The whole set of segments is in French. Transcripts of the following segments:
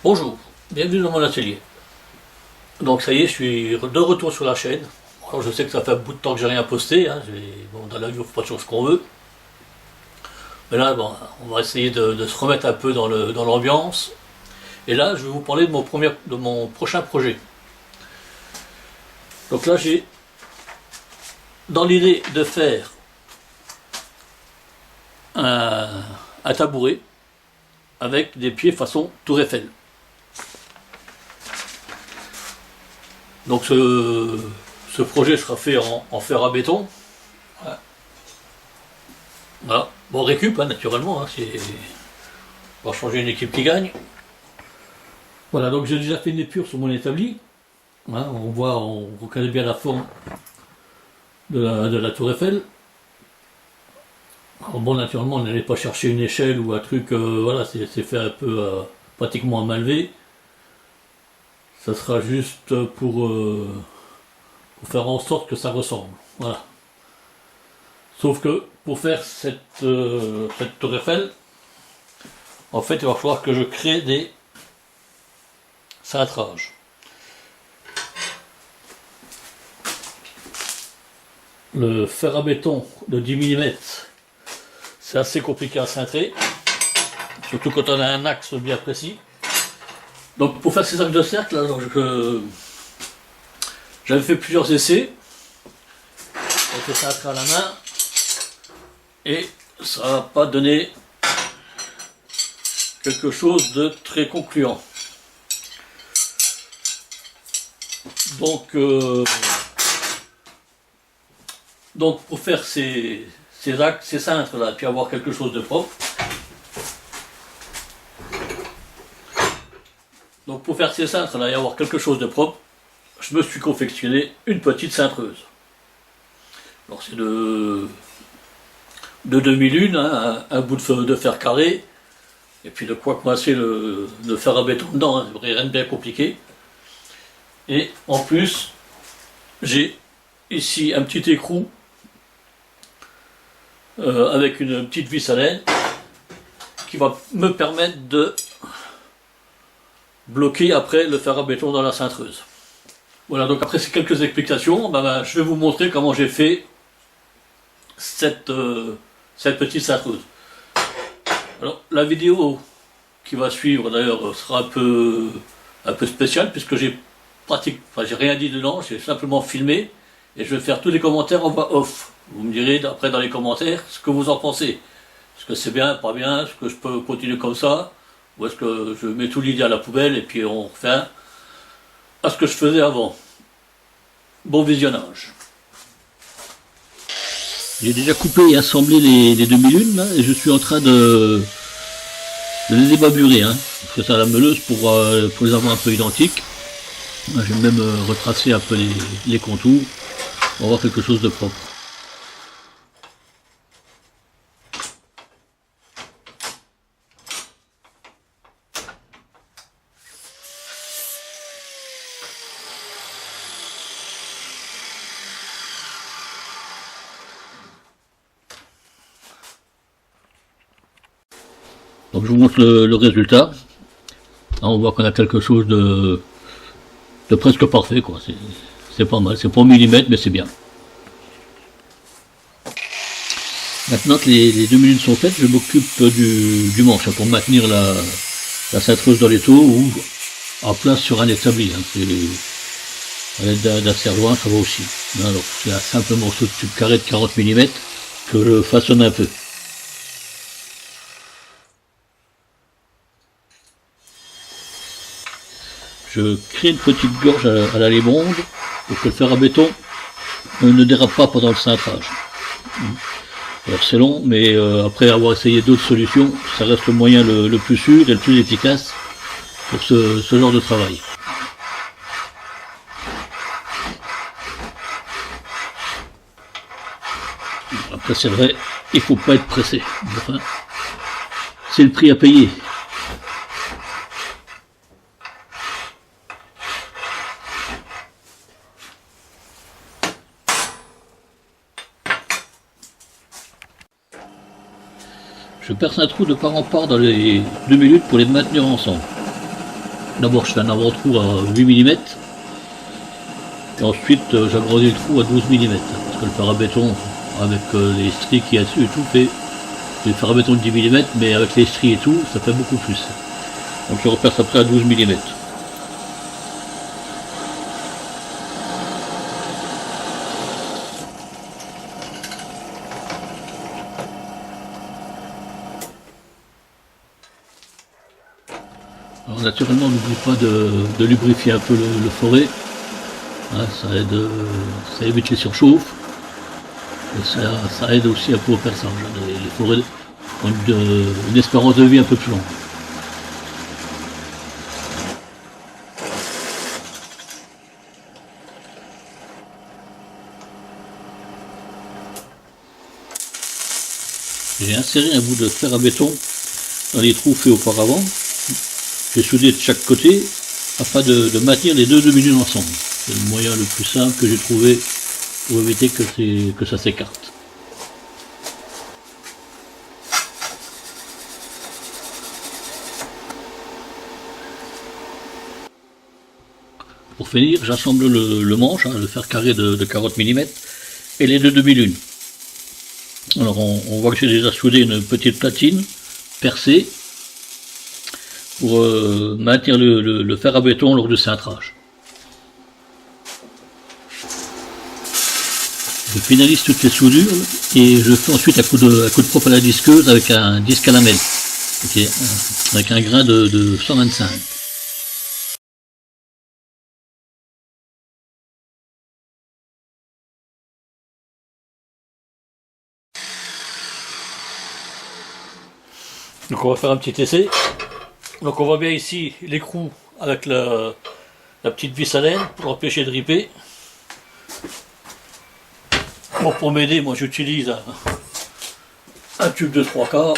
Bonjour, bienvenue dans mon atelier. Donc ça y est, je suis de retour sur la chaîne. Alors je sais que ça fait un bout de temps que j'ai rien posté, hein. Bon, dans la vie on ne fait pas toujours ce qu'on veut. Mais là, bon, on va essayer de se remettre un peu dans l'ambiance. Et là, je vais vous parler de mon prochain projet. Donc là, j'ai dans l'idée de faire un tabouret avec des pieds façon Tour Eiffel. Donc ce projet sera fait en fer à béton. Voilà. Bon, récup, hein, naturellement, hein, on va changer une équipe qui gagne. Voilà, donc j'ai déjà fait une épure sur mon établi. Hein, on reconnaît bien la forme de la Tour Eiffel. Alors bon, naturellement, on n'allait pas chercher une échelle ou un truc, voilà, c'est fait un peu pratiquement à main levée. Ça sera juste pour faire en sorte que ça ressemble. Voilà. Sauf que pour faire cette Tour Eiffel, en fait, il va falloir que je crée des cintrages. Le fer à béton de 10 mm, c'est assez compliqué à cintrer, surtout quand on a un axe bien précis. Donc pour faire ces axes de cercle, j'avais fait plusieurs essais, j'ai fait cintrer à la main, et ça n'a pas donné quelque chose de très concluant. Donc pour faire ces axes, ces cintres là, puis avoir quelque chose de propre. Donc pour faire ces cintres là et avoir quelque chose de propre, je me suis confectionné une petite cintreuse. Alors c'est de 2001, hein, un bout de fer carré, et puis de quoi coincer le fer à béton dedans, hein, rien de bien compliqué. Et en plus, j'ai ici un petit écrou avec une petite vis à laine qui va me permettre de bloquer après le fer à béton dans la cintreuse. Voilà, donc après ces quelques explications, je vais vous montrer comment j'ai fait cette petite cintreuse. Alors la vidéo qui va suivre d'ailleurs sera un peu spéciale puisque j'ai rien dit dedans, j'ai simplement filmé et je vais faire tous les commentaires en voix off. Vous me direz après dans les commentaires ce que vous en pensez. Est-ce que c'est bien, pas bien, est-ce que je peux continuer comme ça, ou est-ce que je mets tout l'idée à la poubelle et puis on refait à ce que je faisais avant. Bon visionnage. J'ai déjà coupé et assemblé les 2001 là, et je suis en train de les débaburer. Hein. Je fais ça à la meuleuse pour les avoir un peu identiques. Je vais même retracer un peu les contours pour avoir quelque chose de propre. Donc je vous montre le résultat. Là, on voit qu'on a quelque chose de presque parfait, quoi. C'est pas mal, c'est pas au millimètre, mais c'est bien. Maintenant que les 2 minutes sont faites, je m'occupe du manche, hein, pour maintenir la cintreuse dans les taux ou en place sur un établi. Hein. À l'aide d'un serre-joint, ça va aussi. Alors c'est un simple morceau de tube carré de 40 mm que je façonne un peu. Je crée une petite gorge à la lémonde pour que le fer à béton ne dérape pas pendant le cintrage. Alors c'est long, mais après avoir essayé d'autres solutions, ça reste le moyen le plus sûr et le plus efficace pour ce genre de travail. Après c'est vrai, il ne faut pas être pressé. Enfin, c'est le prix à payer. Je perce un trou de part en part dans les 2 minutes pour les maintenir ensemble. D'abord je fais un avant-trou à 8 mm. Et ensuite j'agrandis le trou à 12 mm. Parce que le fer à béton, avec les stries qu'il y a dessus et tout, fait le fer à béton de 10 mm, mais avec les stries et tout, ça fait beaucoup plus. Donc je repasse après à 12 mm. Alors naturellement, n'oublie pas de lubrifier un peu le forêt. Hein, ça évite les surchauffes. Et ça aide aussi un peu au perçage. Les forêts ont une espérance de vie un peu plus longue. J'ai inséré un bout de fer à béton dans les trous faits auparavant. J'ai soudé de chaque côté afin de maintenir les deux demi-lunes ensemble. C'est le moyen le plus simple que j'ai trouvé pour éviter que ça s'écarte. Pour finir, j'assemble le manche, hein, le fer carré de 40 mm et les deux demi-lunes. Alors on voit que j'ai déjà soudé une petite platine percée pour maintenir le fer à béton lors du cintrage. Je finalise toutes les soudures et je fais ensuite un coup de propre à la disqueuse avec un disque à lamelles, okay, avec un grain de 125. Donc on va faire un petit essai. Donc on voit bien ici l'écrou avec la petite vis à laine pour empêcher de ripper. Bon, pour m'aider, moi j'utilise un tube de 3/4.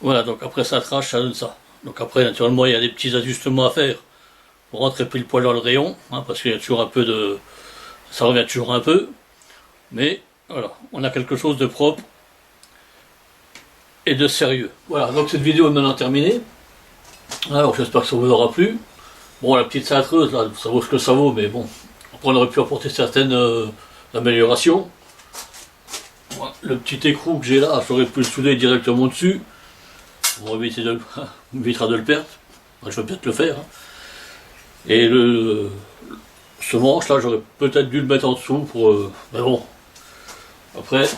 Voilà, donc après ça tranche, ça donne ça. Donc après, naturellement, il y a des petits ajustements à faire pour rentrer pile poil dans le rayon, hein, parce qu'il y a toujours un peu de... ça revient toujours un peu. Mais voilà, on a quelque chose de propre et de sérieux. Voilà, donc cette vidéo est maintenant terminée. Alors j'espère que ça vous aura plu. Bon, la petite cintreuse, là, ça vaut ce que ça vaut, mais bon, après on aurait pu apporter certaines améliorations. Voilà, le petit écrou que j'ai là, j'aurais pu le souder directement dessus. On évitera de le perdre. Enfin, je vais peut-être le faire. Hein. Et ce manche là, j'aurais peut-être dû le mettre en dessous pour... mais bon, après,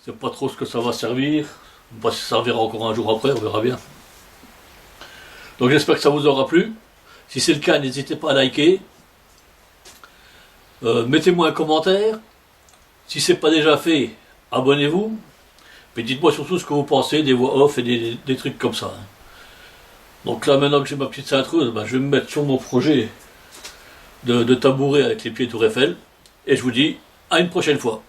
c'est pas trop ce que ça va servir. Pas si ça servira encore un jour après, on verra bien. Donc j'espère que ça vous aura plu. Si c'est le cas, n'hésitez pas à liker. Mettez-moi un commentaire. Si c'est pas déjà fait, abonnez-vous. Mais dites-moi surtout ce que vous pensez des voix off et des trucs comme ça. Donc là, maintenant que j'ai ma petite cintreuse, ben, je vais me mettre sur mon projet de tabouret avec les pieds Tour Eiffel. Et je vous dis À une prochaine fois.